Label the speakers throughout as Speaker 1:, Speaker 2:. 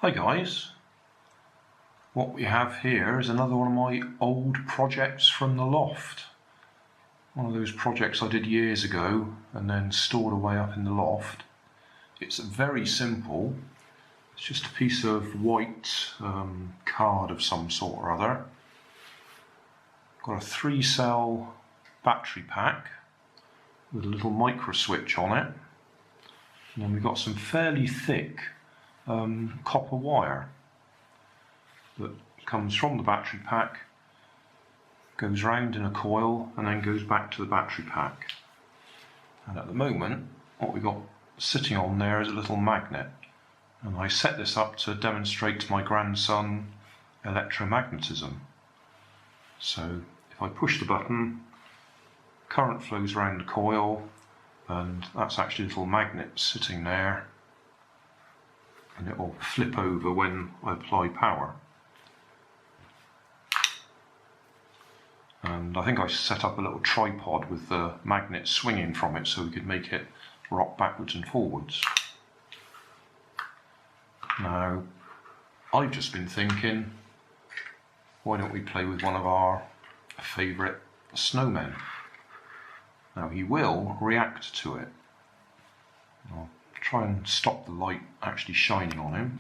Speaker 1: Hi guys, what we have here is another one of my old projects from the loft. One of those projects I did years ago and then stored away up in the loft. It's very simple. It's just a piece of white card of some sort or other. Got a 3-cell battery pack with a little micro switch on it. And then we've got some fairly thick copper wire that comes from the battery pack, goes round in a coil and then goes back to the battery pack. And at the moment what we've got sitting on there is a little magnet, and I set this up to demonstrate to my grandson electromagnetism. So if I push the button, current flows around the coil, and that's actually a little magnet sitting there, and it will flip over when I apply power. And I think I set up a little tripod with the magnet swinging from it so we could make it rock backwards and forwards. Now, I've just been thinking, why don't we play with one of our favourite snowmen? Now, he will react to it. I'll try and stop the light actually shining on him.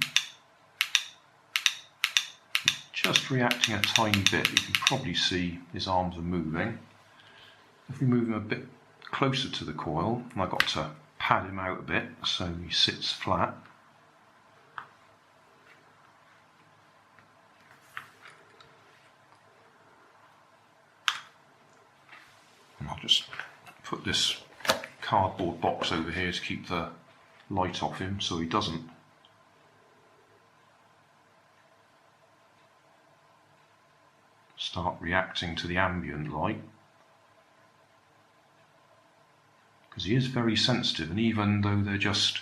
Speaker 1: He's just reacting a tiny bit. You can probably see his arms are moving. If we move him a bit closer to the coil, and I've got to pad him out a bit so he sits flat. And I'll just put this cardboard box over here to keep the light off him so he doesn't start reacting to the ambient light, because he is very sensitive, and even though they're just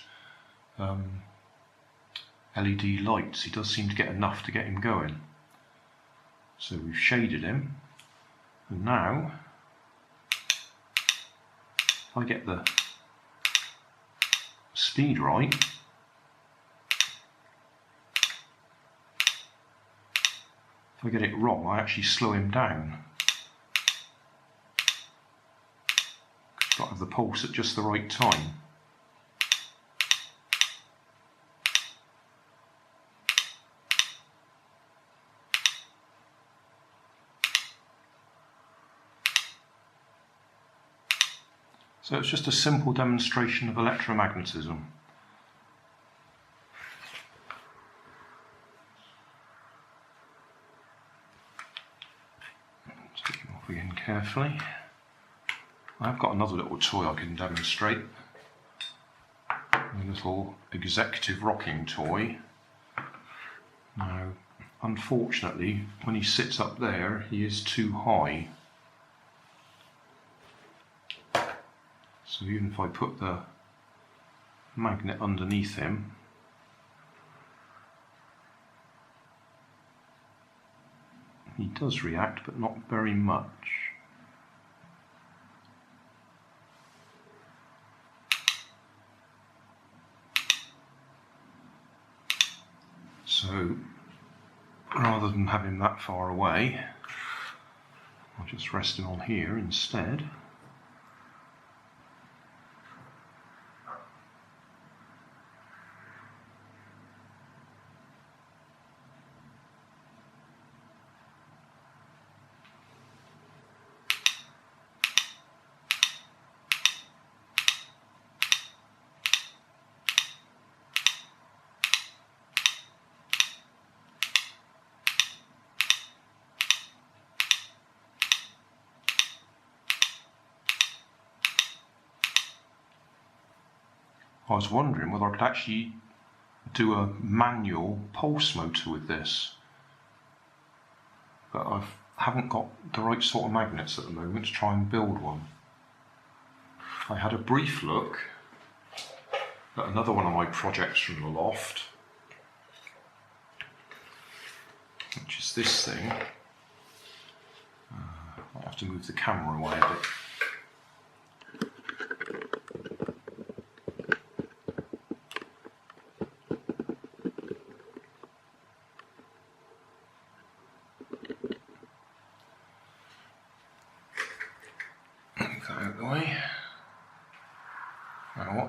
Speaker 1: LED lights, he does seem to get enough to get him going. So we've shaded him, and now if I get the speed right, if I get it wrong, I actually slow him down. I've got to have the pulse at just the right time. So it's just a simple demonstration of electromagnetism. Take him off again carefully. I've got another little toy I can demonstrate. A little executive rocking toy. Now, unfortunately, when he sits up there, he is too high. So even if I put the magnet underneath him, he does react, but not very much. So rather than have him that far away, I'll just rest him on here instead. I was wondering whether I could actually do a manual pulse motor with this, but I haven't got the right sort of magnets at the moment to try and build one. I had a brief look at another one of my projects from the loft, which is this thing. I have to move the camera away a bit.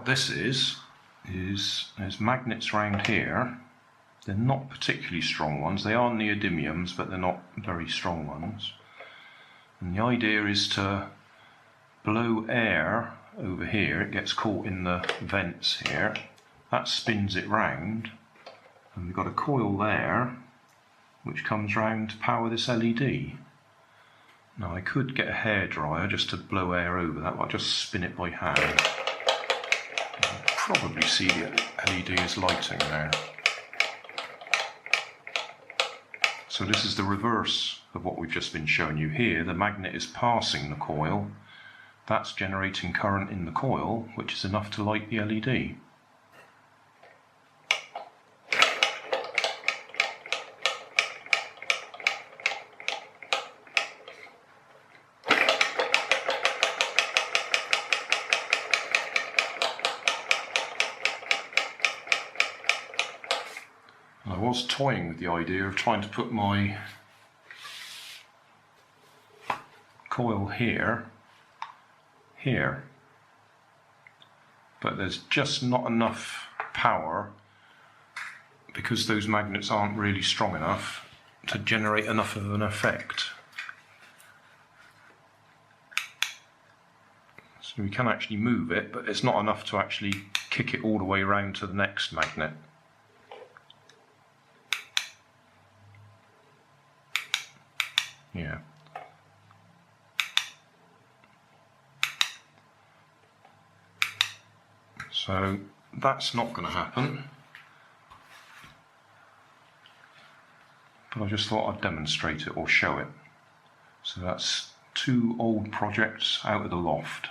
Speaker 1: what this is there's magnets around here. They're not particularly strong ones. They are neodymiums, but they're not very strong ones. And the idea is to blow air over here. It gets caught in the vents here. That spins it round. And we've got a coil there, which comes round to power this LED. Now I could get a hairdryer just to blow air over that, but I'll just spin it by hand. You'll probably see the LED is lighting now. So this is the reverse of what we've just been showing you here. The magnet is passing the coil. That's generating current in the coil, which is enough to light the LED. I was toying with the idea of trying to put my coil here, but there's just not enough power because those magnets aren't really strong enough to generate enough of an effect. So we can actually move it, but it's not enough to actually kick it all the way around to the next magnet. Yeah. So that's not going to happen. But I just thought I'd demonstrate it or show it. So that's 2 old projects out of the loft.